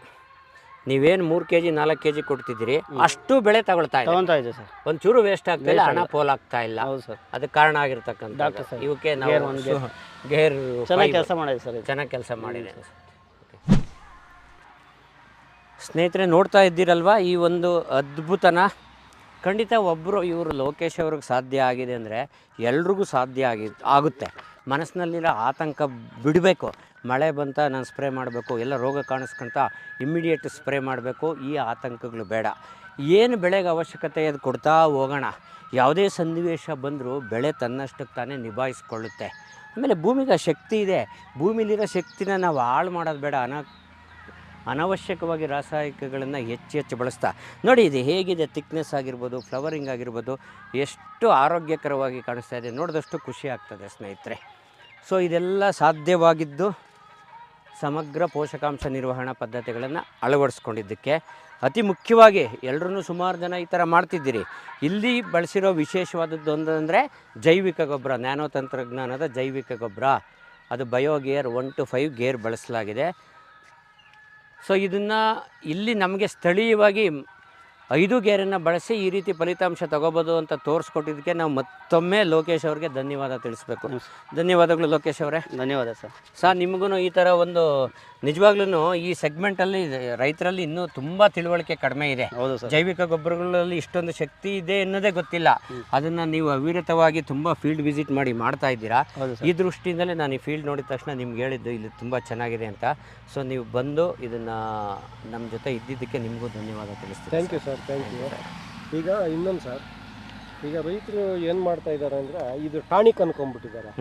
ನೀವೇನು 3 kg 4 kg ಕೊಡ್ತಿದ್ದೀರಿ ಅಷ್ಟು ಬೆಳೆ ತಗೊಳ್ತಾ ಇದೆ, ತಗೊತಾ ಇದೆ ಸರ್. ಒಂಚೂರು ವೇಸ್ಟ್ ಆಗ್ತಾ ಇಲ್ಲ, ಹಣ ಪೋಲಾಗ್ತಾ ಇಲ್ಲ. ಹೌದು ಸರ್. ಅದಕ್ಕೆ ಕಾರಣ ಆಗಿರ್ತಕ್ಕಂಥ ಡಾಕ್ಟರ್ ಸರ್ ಇವಕ್ಕೆ ನಾವು ಗೇರ್ ಚೆನ್ನಾಗಿ ಕೆಲಸ ಮಾಡಿದೆ ಸರ್. ಚೆನ್ನಾಗಿ ಕೆಲಸ ಮಾಡಿದೆ. ಸ್ನೇಹಿತರೆ ನೋಡ್ತಾ ಇದ್ದೀರಲ್ವ ಈ ಒಂದು ಅದ್ಭುತನ. ಖಂಡಿತ ಒಬ್ಬರು ಇವರು ಲೋಕೇಶ್ ಅವ್ರಿಗೆ ಸಾಧ್ಯ ಆಗಿದೆ ಅಂದರೆ ಎಲ್ರಿಗೂ ಸಾಧ್ಯ ಆಗುತ್ತೆ. ಮನಸ್ಸಿನಲ್ಲಿರೋ ಆತಂಕ ಬಿಡಬೇಕು. ಮಳೆ ಬಂತ ನಾನು ಸ್ಪ್ರೇ ಮಾಡಬೇಕು, ಎಲ್ಲ ರೋಗ ಕಾಣಿಸ್ಕೊಂತ ಇಮ್ಮಿಡಿಯೇಟ್ ಸ್ಪ್ರೇ ಮಾಡಬೇಕು, ಈ ಆತಂಕಗಳು ಬೇಡ. ಏನು ಬೆಳೆಗೆ ಅವಶ್ಯಕತೆ ಅದು ಕೊಡ್ತಾ ಹೋಗೋಣ. ಯಾವುದೇ ಸನ್ನಿವೇಶ ಬಂದರೂ ಬೆಳೆ ತನ್ನಷ್ಟಕ್ಕೆ ತಾನೇ ನಿಭಾಯಿಸ್ಕೊಳ್ಳುತ್ತೆ. ಆಮೇಲೆ ಭೂಮಿಗೆ ಶಕ್ತಿ ಇದೆ, ಭೂಮಿಲಿರೋ ಶಕ್ತಿನ ನಾವು ಹಾಳು ಮಾಡೋದು ಬೇಡ. ಅನವಶ್ಯಕವಾಗಿ ರಾಸಾಯನಿಕಗಳನ್ನು ಹೆಚ್ಚು ಬಳಸ್ತಾ ನೋಡಿ, ಇದು ಹೇಗಿದೆ, ಥಿಕ್ನೆಸ್ ಆಗಿರ್ಬೋದು, ಫ್ಲವರಿಂಗ್ ಆಗಿರ್ಬೋದು, ಎಷ್ಟು ಆರೋಗ್ಯಕರವಾಗಿ ಕಾಣಿಸ್ತಾ ಇದೆ. ನೋಡಿದಷ್ಟು ಖುಷಿ ಆಗ್ತದೆ ಸ್ನೇಹಿತರೆ. ಸೊ ಇದೆಲ್ಲ ಸಾಧ್ಯವಾಗಿದ್ದು ಸಮಗ್ರ ಪೋಷಕಾಂಶ ನಿರ್ವಹಣಾ ಪದ್ಧತಿಗಳನ್ನು ಅಳವಡಿಸ್ಕೊಂಡಿದ್ದಕ್ಕೆ. ಅತಿ ಮುಖ್ಯವಾಗಿ ಎಲ್ಲರೂ ಸುಮಾರು ಜನ ಈ ಥರ ಮಾಡ್ತಿದ್ದೀರಿ. ಇಲ್ಲಿ ಬಳಸಿರೋ ವಿಶೇಷವಾದದ್ದು ಒಂದಂದರೆ ಜೈವಿಕ ಗೊಬ್ಬರ, ನ್ಯಾನೋ ತಂತ್ರಜ್ಞಾನದ ಜೈವಿಕ ಗೊಬ್ಬರ. ಅದು ಬಯೋಗೇರ್ 1 to 5 ಗೇರ್ ಬಳಸಲಾಗಿದೆ. ಸೊ ಇದನ್ನು ಇಲ್ಲಿ ನಮಗೆ ಸ್ಥಳೀಯವಾಗಿ 5 ಗೇರನ್ನು ಬಳಸಿ ಈ ರೀತಿ ಫಲಿತಾಂಶ ತಗೋಬೋದು ಅಂತ ತೋರಿಸ್ಕೊಟ್ಟಿದ್ದಕ್ಕೆ ನಾವು ಮತ್ತೊಮ್ಮೆ ಲೋಕೇಶ್ ಅವ್ರಿಗೆ ಧನ್ಯವಾದ ತಿಳಿಸ್ಬೇಕು. ಧನ್ಯವಾದಗಳು ಲೋಕೇಶ್ ಅವರೇ. ಧನ್ಯವಾದ ಸರ್. ಸರ್ ನಿಮಗೂ ಈ ಥರ ಒಂದು ನಿಜವಾಗ್ಲೂ ಈ ಸೆಗ್ಮೆಂಟಲ್ಲಿ ರೈತರಲ್ಲಿ ಇನ್ನೂ ತುಂಬ ತಿಳುವಳಿಕೆ ಕಡಿಮೆ ಇದೆ. ಹೌದು ಸರ್. ಜೈವಿಕ ಗೊಬ್ಬರಗಳಲ್ಲಿ ಇಷ್ಟೊಂದು ಶಕ್ತಿ ಇದೆ ಅನ್ನೋದೇ ಗೊತ್ತಿಲ್ಲ. ಅದನ್ನು ನೀವು ಅವಿರತವಾಗಿ ತುಂಬ ಫೀಲ್ಡ್ ವಿಸಿಟ್ ಮಾಡಿ ಮಾಡ್ತಾ ಇದ್ದೀರಾ. ಈ ದೃಷ್ಟಿಯಿಂದಲೇ ನಾನು ಈ ಫೀಲ್ಡ್ ನೋಡಿದ ತಕ್ಷಣ ನಿಮ್ಗೆ ಹೇಳಿದ್ದು ಇಲ್ಲಿ ತುಂಬ ಚೆನ್ನಾಗಿದೆ ಅಂತ. ಸೊ ನೀವು ಬಂದು ಇದನ್ನು ನಮ್ಮ ಜೊತೆ ಇದ್ದಿದ್ದಕ್ಕೆ ನಿಮಗೂ ಧನ್ಯವಾದ ತಿಳಿಸ್ತೀನಿ. Thank you sir, thank you. ಈಗ ಇನ್ನೊಂದು ಸರ್, ಈಗ ರೈತರು ಏನು ಮಾಡ್ತಾ ಇದ್ದಾರೆ ಅಂದರೆ ಇದು ಟಾನಿಕ್ ಅನ್ಕೊಂಡ್ಬಿಟ್ಟಿದ್ದಾರೆ.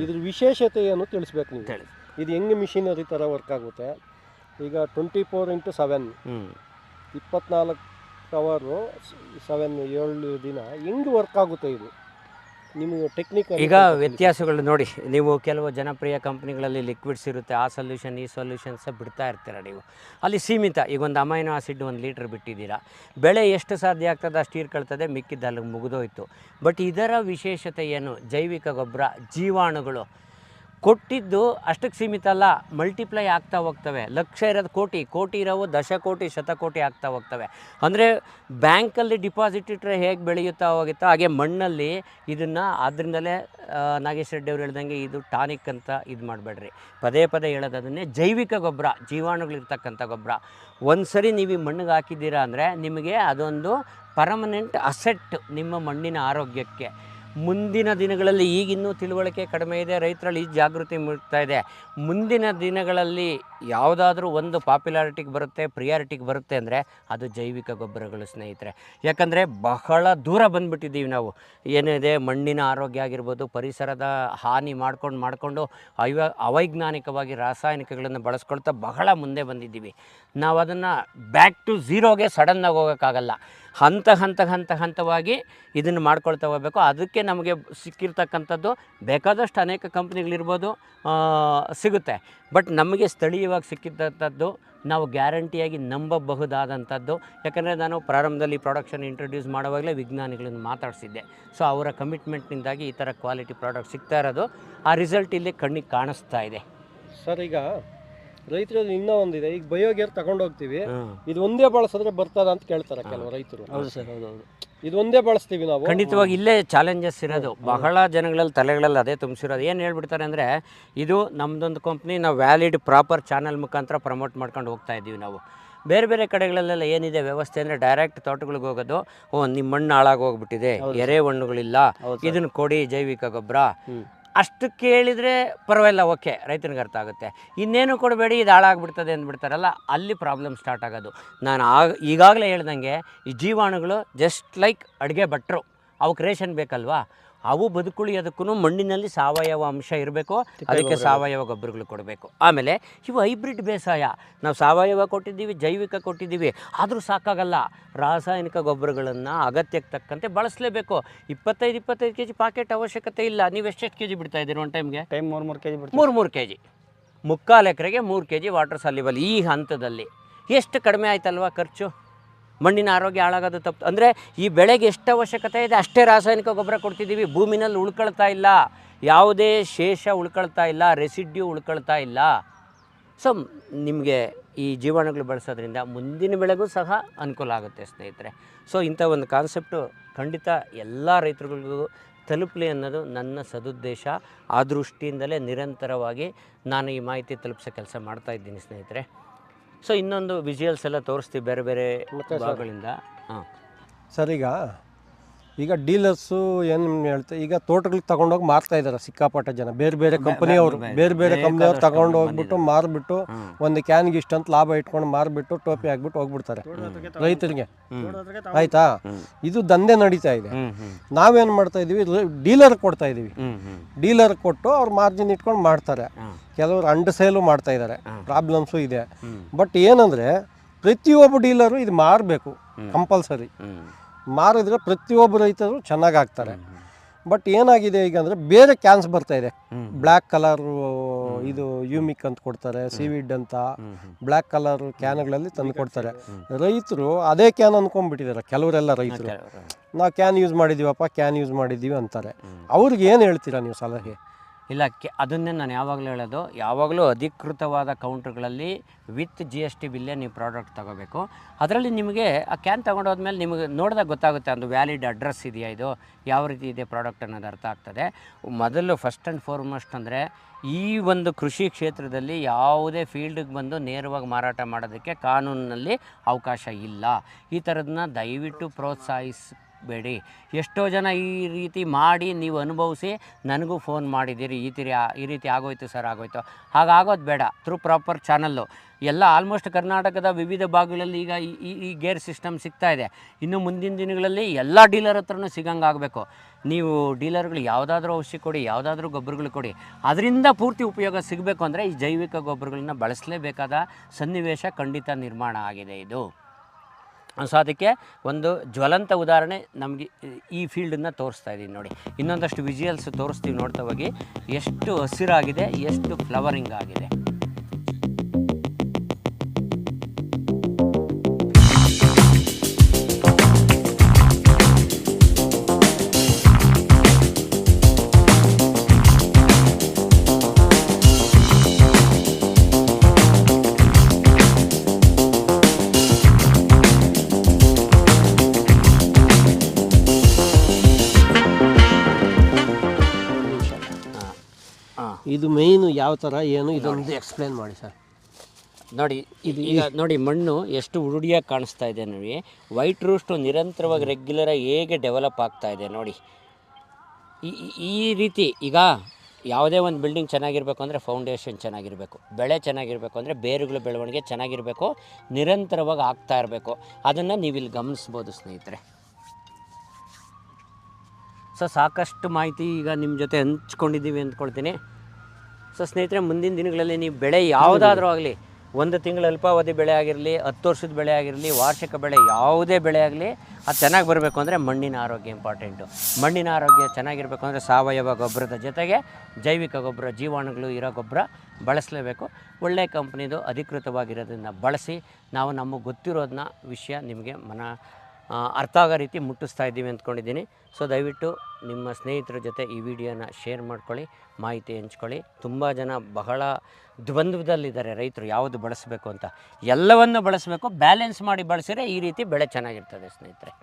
ಇದ್ರ ವಿಶೇಷತೆ ಏನು ತಿಳಿಸ್ಬೇಕು ನೀವು. ಹೇಳಿ. ಇದು ಹೆಂಗೆ ಮಿಷಿನರಿ ಥರ ವರ್ಕ್ ಆಗುತ್ತೆ. ಈಗ 24x7 24 ಅವರು 7 ದಿನ ಹೆಂಗೆ ವರ್ಕ್ ಆಗುತ್ತೆ ಇದು ನಿಮಗೆ ಟೆಕ್ನಿಕ್. ಈಗ ವ್ಯತ್ಯಾಸಗಳು ನೋಡಿ, ನೀವು ಕೆಲವು ಜನಪ್ರಿಯ ಕಂಪ್ನಿಗಳಲ್ಲಿ ಲಿಕ್ವಿಡ್ಸ್ ಇರುತ್ತೆ, ಆ ಸೊಲ್ಯೂಷನ್ ಈ ಸೊಲ್ಯೂಷನ್ಸ ಬಿಡ್ತಾ ಇರ್ತೀರ ನೀವು. ಅಲ್ಲಿ ಸೀಮಿತ. ಈಗ ಒಂದು ಅಮೈನೋ ಆಸಿಡ್ 1 ಲೀಟ್ರ್ ಬಿಟ್ಟಿದ್ದೀರಾ, ಬೆಳೆ ಎಷ್ಟು ಸಾಧ್ಯ ಆಗ್ತದೆ ಅಷ್ಟು ಹೀರ್ಕೊಳ್ತದೆ, ಮಿಕ್ಕಿದ್ದು ಅಲ್ಲಿಗೆ ಮುಗಿದೋಯ್ತು. ಬಟ್ ಇದರ ವಿಶೇಷತೆ ಏನು? ಜೈವಿಕ ಗೊಬ್ಬರ, ಜೀವಾಣುಗಳು ಕೊಟ್ಟಿದ್ದು ಅಷ್ಟಕ್ಕೆ ಸೀಮಿತ ಅಲ್ಲ, ಮಲ್ಟಿಪ್ಲೈ ಆಗ್ತಾ ಹೋಗ್ತವೆ. ಲಕ್ಷ ಇರೋದು ಕೋಟಿ, ಕೋಟಿ ಇರೋವು ದಶಕೋಟಿ ಶತಕೋಟಿ ಆಗ್ತಾ ಹೋಗ್ತವೆ. ಅಂದರೆ ಬ್ಯಾಂಕಲ್ಲಿ ಡಿಪಾಸಿಟ್ ಇಟ್ಟರೆ ಹೇಗೆ ಬೆಳೆಯುತ್ತಾ ಹೋಗುತ್ತೋ ಹಾಗೆ ಮಣ್ಣಲ್ಲಿ ಇದನ್ನು. ಆದ್ದರಿಂದಲೇ ನಾಗೇಶ್ ರೆಡ್ಡಿ ಅವ್ರು ಹೇಳ್ದಂಗೆ ಇದು ಟಾನಿಕ್ ಅಂತ ಇದು ಮಾಡಬೇಡ್ರಿ. ಪದೇ ಪದೇ ಹೇಳೋದು ಅದನ್ನೇ, ಜೈವಿಕ ಗೊಬ್ಬರ, ಜೀವಾಣುಗಳಿರ್ತಕ್ಕಂಥ ಗೊಬ್ಬರ. ಒಂದು ಸರಿ ನೀವು ಈ ಮಣ್ಣಿಗೆ ಹಾಕಿದ್ದೀರಾ ಅಂದರೆ ನಿಮಗೆ ಅದೊಂದು ಪರ್ಮನೆಂಟ್ ಅಸೆಟ್ ನಿಮ್ಮ ಮಣ್ಣಿನ ಆರೋಗ್ಯಕ್ಕೆ. ಮುಂದಿನ ದಿನಗಳಲ್ಲಿ, ಈಗಿನ್ನೂ ತಿಳುವಳಿಕೆ ಕಡಿಮೆ ಇದೆ, ರೈತರಲ್ಲಿ ಈ ಜಾಗೃತಿ ಮೂಡ್ತಾ ಇದೆ. ಮುಂದಿನ ದಿನಗಳಲ್ಲಿ ಯಾವುದಾದ್ರೂ ಒಂದು ಪಾಪ್ಯುಲಾರಿಟಿಗೆ ಬರುತ್ತೆ, ಪ್ರಿಯಾರಿಟಿಗೆ ಬರುತ್ತೆ ಅಂದರೆ ಅದು ಜೈವಿಕ ಗೊಬ್ಬರಗಳು ಸ್ನೇಹಿತರೆ. ಯಾಕಂದರೆ ಬಹಳ ದೂರ ಬಂದುಬಿಟ್ಟಿದ್ದೀವಿ ನಾವು. ಏನಿದೆ ಮಣ್ಣಿನ ಆರೋಗ್ಯ ಆಗಿರ್ಬೋದು, ಪರಿಸರದ ಹಾನಿ ಮಾಡಿಕೊಂಡು ಅವೈಜ್ಞಾನಿಕವಾಗಿ ರಾಸಾಯನಿಕಗಳನ್ನು ಬಳಸ್ಕೊಳ್ತಾ ಬಹಳ ಮುಂದೆ ಬಂದಿದ್ದೀವಿ. ನಾವು ಅದನ್ನು ಬ್ಯಾಕ್ ಟು ಝೀರೋಗೆ ಸಡನ್ನಾಗಿ ಹೋಗೋಕ್ಕಾಗಲ್ಲ. ಹಂತವಾಗಿ ಇದನ್ನು ಮಾಡ್ಕೊಳ್ತಾ ಹೋಗಬೇಕು. ಅದಕ್ಕೆ ನಮಗೆ ಸಿಕ್ಕಿರ್ತಕ್ಕಂಥದ್ದು ಬೇಕಾದಷ್ಟು ಅನೇಕ ಕಂಪ್ನಿಗಳಿರ್ಬೋದು, ಸಿಗುತ್ತೆ. ಬಟ್ ನಮಗೆ ಸ್ಥಳೀಯವಾಗಿ ಸಿಕ್ಕಿದ್ದಂಥದ್ದು ನಾವು ಗ್ಯಾರಂಟಿಯಾಗಿ ನಂಬಬಹುದಾದಂಥದ್ದು. ಯಾಕಂದರೆ ನಾನು ಪ್ರಾರಂಭದಲ್ಲಿ ಪ್ರಾಡಕ್ಟ್ಸನ್ನು ಇಂಟ್ರೊಡ್ಯೂಸ್ ಮಾಡುವಾಗಲೇ ವಿಜ್ಞಾನಿಗಳನ್ನು ಮಾತಾಡಿಸಿದ್ದೆ. ಸೊ ಅವರ ಕಮಿಟ್ಮೆಂಟ್ನಿಂದಾಗಿ ಈ ಥರ ಕ್ವಾಲಿಟಿ ಪ್ರಾಡಕ್ಟ್ ಸಿಗ್ತಾ ಇರೋದು. ಆ ರಿಸಲ್ಟ್ ಇಲ್ಲಿ ಕಣ್ಣಿಗೆ ಕಾಣಿಸ್ತಾ ಇದೆ ಸರ್. ಈಗ ರೈತರಲ್ಲಿ ಇನ್ನೂ ಒಂದಿದೆ, ಈಗ ಬಯೋಗೇರ್ ತಗೊಂಡು ಹೋಗ್ತೀವಿ, ಇದು ಒಂದೇ ಬಳಸಿದ್ರೆ ಬರ್ತದ ಅಂತ ಕೇಳ್ತಾರೆ ಕೆಲವು ರೈತರು. ಹೌದು ಸರ್, ಹೌದು. ಇದು ಒಂದೇ ಬಳಸ್ತೀವಿ ನಾವು. ಖಂಡಿತವಾಗಿ ಇಲ್ಲೇ ಚಾಲೆಂಜಸ್ ಇರೋದು. ಬಹಳ ಜನಗಳಲ್ಲಿ ತಲೆಗಳಲ್ಲಿ ಅದೇ ತುಂಬಿಸಿರೋದು. ಏನು ಹೇಳ್ಬಿಡ್ತಾರೆ ಅಂದರೆ, ಇದು ನಮ್ಮದೊಂದು ಕಂಪ್ನಿ, ನಾವು ವ್ಯಾಲಿಡ್ ಪ್ರಾಪರ್ ಚಾನಲ್ ಮುಖಾಂತರ ಪ್ರಮೋಟ್ ಮಾಡ್ಕೊಂಡು ಹೋಗ್ತಾ ಇದ್ದೀವಿ ನಾವು. ಬೇರೆ ಬೇರೆ ಕಡೆಗಳಲ್ಲೆಲ್ಲ ಏನಿದೆ ವ್ಯವಸ್ಥೆ ಅಂದರೆ ಡೈರೆಕ್ಟ್ ತೋಟಗಳಿಗೆ ಹೋಗೋದು. ನಿಮ್ಮ ಮಣ್ಣು ಹಾಳಾಗೋಗ್ಬಿಟ್ಟಿದೆ, ಎರೆಮಣ್ಣುಗಳಿಲ್ಲ, ಇದನ್ನು ಕೊಡಿ ಜೈವಿಕ ಗೊಬ್ಬರ ಅಷ್ಟು ಕೇಳಿದರೆ ಪರವಾಗಿಲ್ಲ, ಓಕೆ, ರೈತನಿಗೆ ಅರ್ಥ ಆಗುತ್ತೆ. ಇನ್ನೇನು ಕೊಡಬೇಡಿ, ಇದು ಹಾಳಾಗ್ಬಿಡ್ತದೆ ಅಂದ್ಬಿಡ್ತಾರಲ್ಲ, ಅಲ್ಲಿ ಪ್ರಾಬ್ಲಮ್ ಸ್ಟಾರ್ಟ್ ಆಗೋದು. ನಾನು ಈಗಾಗಲೇ ಹೇಳ್ದಂಗೆ ಈ ಜೀವಾಣುಗಳು ಜಸ್ಟ್ ಲೈಕ್ ಅಡುಗೆ ಭಟ್ರು, ಅವಕ್ಕೆ ರೇಷನ್ ಬೇಕಲ್ವಾ, ಅವು ಬದುಕುಳಿಯೋದಕ್ಕೂ ಮಣ್ಣಿನಲ್ಲಿ ಸಾವಯವ ಅಂಶ ಇರಬೇಕು. ಅದಕ್ಕೆ ಸಾವಯವ ಗೊಬ್ಬರಗಳು ಕೊಡಬೇಕು. ಆಮೇಲೆ ಇವು ಹೈಬ್ರಿಡ್ ಬೇಸಾಯ. ನಾವು ಸಾವಯವ ಕೊಟ್ಟಿದ್ದೀವಿ, ಜೈವಿಕ ಕೊಟ್ಟಿದ್ದೀವಿ, ಆದರೂ ಸಾಕಾಗಲ್ಲ. ರಾಸಾಯನಿಕ ಗೊಬ್ಬರಗಳನ್ನು ಅಗತ್ಯಕ್ಕೆ ತಕ್ಕಂತೆ ಬಳಸಲೇಬೇಕು. 25 kg ಪಾಕೆಟ್ ಅವಶ್ಯಕತೆ ಇಲ್ಲ. ನೀವು ಎಷ್ಟೆಷ್ಟು kg ಬಿಡ್ತಾ ಇದ್ದೀರಿ ಒಂದು ಟೈಮ್ಗೆ? 3 kg ಬಿಡ್ತೀವಿ. 3 kg, 3/4 ಎಕರೆಗೆ 3 kg ವಾಟರ್ ಸಾಲ್ಯುಬಲ್. ಈ ಹಂತದಲ್ಲಿ ಎಷ್ಟು ಕಡಿಮೆ ಆಯ್ತಲ್ವ ಖರ್ಚು? ಮಣ್ಣಿನ ಆರೋಗ್ಯ ಹಾಳಾಗೋದು ತಪ್ಪು. ಅಂದರೆ ಈ ಬೆಳೆಗೆ ಎಷ್ಟು ಅವಶ್ಯಕತೆ ಇದೆ ಅಷ್ಟೇ ರಾಸಾಯನಿಕ ಗೊಬ್ಬರ ಕೊಡ್ತಿದ್ದೀವಿ. ಭೂಮಿನಲ್ಲಿ ಉಳ್ಕೊಳ್ತಾ ಇಲ್ಲ, ಯಾವುದೇ ಶೇಷ ಉಳ್ಕೊಳ್ತಾ ಇಲ್ಲ, ರೆಸಿಡ್ಯೂ ಉಳ್ಕೊಳ್ತಾ ಇಲ್ಲ. ಸೊ ನಿಮಗೆ ಈ ಜೀವಾಣುಗಳು ಬಳಸೋದ್ರಿಂದ ಮುಂದಿನ ಬೆಳೆಗೂ ಸಹ ಅನುಕೂಲ ಆಗುತ್ತೆ ಸ್ನೇಹಿತರೆ. ಸೊ ಇಂಥ ಒಂದು ಕಾನ್ಸೆಪ್ಟು ಖಂಡಿತ ಎಲ್ಲ ರೈತರುಗಳಿಗೂ ತಲುಪಲಿ ಅನ್ನೋದು ನನ್ನ ಸದುದ್ದೇಶ. ಆ ದೃಷ್ಟಿಯಿಂದಲೇ ನಿರಂತರವಾಗಿ ನಾನು ಈ ಮಾಹಿತಿ ತಲುಪಿಸೋ ಕೆಲಸ ಮಾಡ್ತಾಯಿದ್ದೀನಿ ಸ್ನೇಹಿತರೆ. ಸೊ ಇನ್ನೊಂದು ವಿಜುವಲ್ಸ್ ಎಲ್ಲ ತೋರಿಸ್ತೀವಿ ಬೇರೆ ಬೇರೆ ಭಾಗಗಳಿಂದ. ಹಾಂ ಸರ್, ಈಗ ಡೀಲರ್ಸು ಏನು ಹೇಳ್ತಾರೆ, ಈಗ ತೋಟಗಳಿಗೆ ತಗೊಂಡೋಗಿ ಮಾರ್ತಾ ಇದ್ದಾರೆ ಸಿಕ್ಕಾಪಟ್ಟೆ ಜನ. ಬೇರೆ ಬೇರೆ ಕಂಪನಿಯವರು ಕಂಪ್ನಿಯವ್ರು ತಗೊಂಡು ಹೋಗ್ಬಿಟ್ಟು ಮಾರ್ಬಿಟ್ಟು ಒಂದು ಕ್ಯಾನ್ಗೆ ಇಷ್ಟಂತ ಲಾಭ ಇಟ್ಕೊಂಡು ಮಾರ್ಬಿಟ್ಟು ಟೋಪಿ ಹಾಕ್ಬಿಟ್ಟು ಹೋಗ್ಬಿಡ್ತಾರೆ ರೈತರಿಗೆ. ಆಯ್ತಾ, ಇದು ದಂಧೆ ನಡೀತಾ ಇದೆ. ನಾವೇನು ಮಾಡ್ತಾ ಇದೀವಿ, ಡೀಲರ್ ಕೊಡ್ತಾ ಇದೀವಿ. ಡೀಲರ್ ಕೊಟ್ಟು ಅವ್ರು ಮಾರ್ಜಿನ್ ಇಟ್ಕೊಂಡು ಮಾಡ್ತಾರೆ. ಕೆಲವರು ಅಂಡರ್ ಸೇಲು ಮಾಡ್ತಾ ಇದ್ದಾರೆ, ಪ್ರಾಬ್ಲಮ್ಸು ಇದೆ. ಬಟ್ ಏನಂದರೆ ಪ್ರತಿಯೊಬ್ಬ ಡೀಲರು ಇದು ಮಾರಬೇಕು ಕಂಪಲ್ಸರಿ. ಮಾರಿದ್ರೆ ಪ್ರತಿಯೊಬ್ಬ ರೈತರು ಚೆನ್ನಾಗಿ ಆಗ್ತಾರೆ. ಬಟ್ ಏನಾಗಿದೆ ಈಗ ಅಂದರೆ ಬೇರೆ ಕ್ಯಾನ್ಸ್ ಬರ್ತಾ ಇದೆ. ಬ್ಲ್ಯಾಕ್ ಕಲರ್ ಇದು ಯೂಮಿಕ್ ಅಂತ ಕೊಡ್ತಾರೆ, ಸೀವಿಡ್ ಅಂತ ಬ್ಲ್ಯಾಕ್ ಕಲರ್ ಕ್ಯಾನ್ಗಳಲ್ಲಿ ತಂದು ಕೊಡ್ತಾರೆ. ರೈತರು ಅದೇ ಕ್ಯಾನ್ ಅಂದ್ಕೊಂಡ್ಬಿಟ್ಟಿದ್ದಾರೆ ಕೆಲವರೆಲ್ಲ ರೈತರು. ನಾವು ಕ್ಯಾನ್ ಯೂಸ್ ಮಾಡಿದ್ದೀವಿ ಅಂತಾರೆ. ಅವ್ರಿಗೆ ಏನು ಹೇಳ್ತೀರಾ ನೀವು ಸಲಹೆ? ಇಲ್ಲ, ಅದನ್ನೇ ನಾನು ಯಾವಾಗಲೂ ಹೇಳೋದು, ಯಾವಾಗಲೂ ಅಧಿಕೃತವಾದ ಕೌಂಟ್ರ್ಗಳಲ್ಲಿ ವಿತ್ GST ಬಿಲ್ಲೇ ನೀವು ಪ್ರಾಡಕ್ಟ್ ತೊಗೋಬೇಕು. ಅದರಲ್ಲಿ ನಿಮಗೆ ಆ ಕ್ಯಾನ್ ತೊಗೊಂಡೋದ್ಮೇಲೆ ನಿಮಗೆ ನೋಡಿದಾಗ ಗೊತ್ತಾಗುತ್ತೆ ಒಂದು ವ್ಯಾಲಿಡ್ ಅಡ್ರೆಸ್ ಇದೆಯಾ, ಇದು ಯಾವ ರೀತಿ ಇದೆ ಪ್ರಾಡಕ್ಟ್ ಅನ್ನೋದು ಅರ್ಥ ಆಗ್ತದೆ. ಮೊದಲು ಫಸ್ಟ್ ಆ್ಯಂಡ್ ಫಾರ್ಮೋಸ್ಟ್ ಅಂದರೆ ಈ ಒಂದು ಕೃಷಿ ಕ್ಷೇತ್ರದಲ್ಲಿ ಯಾವುದೇ ಫೀಲ್ಡಿಗೆ ಬಂದು ನೇರವಾಗಿ ಮಾರಾಟ ಮಾಡೋದಕ್ಕೆ ಕಾನೂನಿನಲ್ಲಿ ಅವಕಾಶ ಇಲ್ಲ. ಈ ಥರದನ್ನ ದಯವಿಟ್ಟು ಪ್ರೋತ್ಸಾಹಿಸಬೇಡಿ. ಎಷ್ಟೋ ಜನ ಈ ರೀತಿ ಮಾಡಿ ನೀವು ಅನುಭವಿಸಿ ನನಗೂ ಫೋನ್ ಮಾಡಿದ್ದೀರಿ, ಈ ರೀತಿ ಆಗೋಯ್ತು ಸರ್, ಆಗೋಯ್ತು. ಹಾಗಾಗೋದು ಬೇಡ. ಥ್ರೂ ಪ್ರಾಪರ್ ಚಾನಲ್ಲು ಎಲ್ಲ ಆಲ್ಮೋಸ್ಟ್ ಕರ್ನಾಟಕದ ವಿವಿಧ ಭಾಗಗಳಲ್ಲಿ ಈಗ ಈ ಗೇರ್ ಸಿಸ್ಟಮ್ ಸಿಗ್ತಾ ಇದೆ. ಇನ್ನು ಮುಂದಿನ ದಿನಗಳಲ್ಲಿ ಎಲ್ಲ ಡೀಲರ್ ಹತ್ರನೂ ಸಿಗಂಗಾಗಬೇಕು. ನೀವು ಡೀಲರ್ಗಳು ಯಾವುದಾದ್ರೂ ಔಷಧಿ ಕೊಡಿ, ಯಾವುದಾದ್ರೂ ಗೊಬ್ಬರಗಳು ಕೊಡಿ, ಅದರಿಂದ ಪೂರ್ತಿ ಉಪಯೋಗ ಸಿಗಬೇಕು ಅಂದರೆ ಈ ಜೈವಿಕ ಗೊಬ್ಬರಗಳನ್ನ ಬಳಸಲೇಬೇಕಾದ ಸನ್ನಿವೇಶ ಖಂಡಿತ ನಿರ್ಮಾಣ ಆಗಿದೆ ಇದು. ಸೊ ಅದಕ್ಕೆ ಒಂದು ಜ್ವಲಂತ ಉದಾಹರಣೆ ನಮಗೆ ಈ ಫೀಲ್ಡನ್ನು ತೋರಿಸ್ತಾ ಇದ್ದೀನಿ ನೋಡಿ. ಇನ್ನೊಂದಷ್ಟು ವಿಜುವಲ್ಸ್ ತೋರಿಸ್ತೀವಿ, ನೋಡ್ತಾ ಹೋಗಿ. ಎಷ್ಟು ಹಸಿರಾಗಿದೆ, ಎಷ್ಟು ಫ್ಲವರಿಂಗ್ ಆಗಿದೆ. ಇದು ಮೇಯ್ನು ಯಾವ ಥರ ಏನು ಇದೊಂದು ಎಕ್ಸ್ಪ್ಲೇನ್ ಮಾಡಿ ಸರ್. ನೋಡಿ, ಈಗ ನೋಡಿ ಮಣ್ಣು ಎಷ್ಟು ಉರುಡಿಯಾಗಿ ಕಾಣಿಸ್ತಾ ಇದೆ ನೋಡಿ. ವೈಟ್ ರೂಸ್ಟು ನಿರಂತರವಾಗಿ ರೆಗ್ಯುಲರಾಗಿ ಹೇಗೆ ಡೆವಲಪ್ ಆಗ್ತಾ ಇದೆ ನೋಡಿ. ಈ ರೀತಿ ಈಗ ಯಾವುದೇ ಒಂದು ಬಿಲ್ಡಿಂಗ್ ಚೆನ್ನಾಗಿರಬೇಕು ಅಂದರೆ ಫೌಂಡೇಶನ್ ಚೆನ್ನಾಗಿರಬೇಕು, ಬೆಳೆ ಚೆನ್ನಾಗಿರಬೇಕು ಅಂದರೆ ಬೇರುಗಳ ಬೆಳವಣಿಗೆ ಚೆನ್ನಾಗಿರಬೇಕು, ನಿರಂತರವಾಗಿ ಆಗ್ತಾ ಇರಬೇಕು. ಅದನ್ನು ನೀವಿಲ್ಲಿ ಗಮನಿಸ್ಬೋದು ಸ್ನೇಹಿತರೆ. ಸೊ ಸಾಕಷ್ಟು ಮಾಹಿತಿ ಈಗ ನಿಮ್ಮ ಜೊತೆ ಹಂಚ್ಕೊಂಡಿದ್ದೀವಿ ಅಂದ್ಕೊಳ್ತೀನಿ. ಸೊ ಸ್ನೇಹಿತರೆ, ಮುಂದಿನ ದಿನಗಳಲ್ಲಿ ನೀವು ಬೆಳೆ ಯಾವುದಾದ್ರೂ ಆಗಲಿ, 1 ತಿಂಗಳ ಅಲ್ಪಾವಧಿ ಬೆಳೆ ಆಗಿರಲಿ, 10 ವರ್ಷದ ಬೆಳೆ ಆಗಿರಲಿ, ವಾರ್ಷಿಕ ಬೆಳೆ ಯಾವುದೇ ಬೆಳೆ ಆಗಲಿ, ಅದು ಚೆನ್ನಾಗಿ ಬರಬೇಕು ಅಂದರೆ ಮಣ್ಣಿನ ಆರೋಗ್ಯ ಇಂಪಾರ್ಟೆಂಟು. ಮಣ್ಣಿನ ಆರೋಗ್ಯ ಚೆನ್ನಾಗಿರಬೇಕು ಅಂದರೆ ಸಾವಯವ ಗೊಬ್ಬರದ ಜೊತೆಗೆ ಜೈವಿಕ ಗೊಬ್ಬರ, ಜೀವಾಣುಗಳು ಇರೋ ಗೊಬ್ಬರ ಬಳಸಲೇಬೇಕು. ಒಳ್ಳೆಯ ಕಂಪ್ನಿದು ಅಧಿಕೃತವಾಗಿರೋದನ್ನು ಬಳಸಿ ನಾವು ನಮಗೆ ಗೊತ್ತಿರೋದನ್ನ ವಿಷಯ ನಿಮಗೆ ಅರ್ಥ ಆಗೋ ರೀತಿ ಮುಟ್ಟಿಸ್ತಾ ಇದ್ದೀವಿ ಅಂದ್ಕೊಂಡಿದ್ದೀನಿ. ಸೊ ದಯವಿಟ್ಟು ನಿಮ್ಮ ಸ್ನೇಹಿತರ ಜೊತೆ ಈ ವಿಡಿಯೋನ ಶೇರ್ ಮಾಡ್ಕೊಳ್ಳಿ, ಮಾಹಿತಿ ಹಂಚ್ಕೊಳ್ಳಿ. ತುಂಬ ಜನ ಬಹಳ ದ್ವಂದ್ವದಲ್ಲಿದ್ದಾರೆ ರೈತರು, ಯಾವುದು ಬಳಸಬೇಕು ಅಂತ. ಎಲ್ಲವನ್ನು ಬಳಸಬೇಕು, ಬ್ಯಾಲೆನ್ಸ್ ಮಾಡಿ ಬಳಸಿದ್ರೆ ಈ ರೀತಿ ಬೆಳೆ ಚೆನ್ನಾಗಿರ್ತದೆ ಸ್ನೇಹಿತರೆ.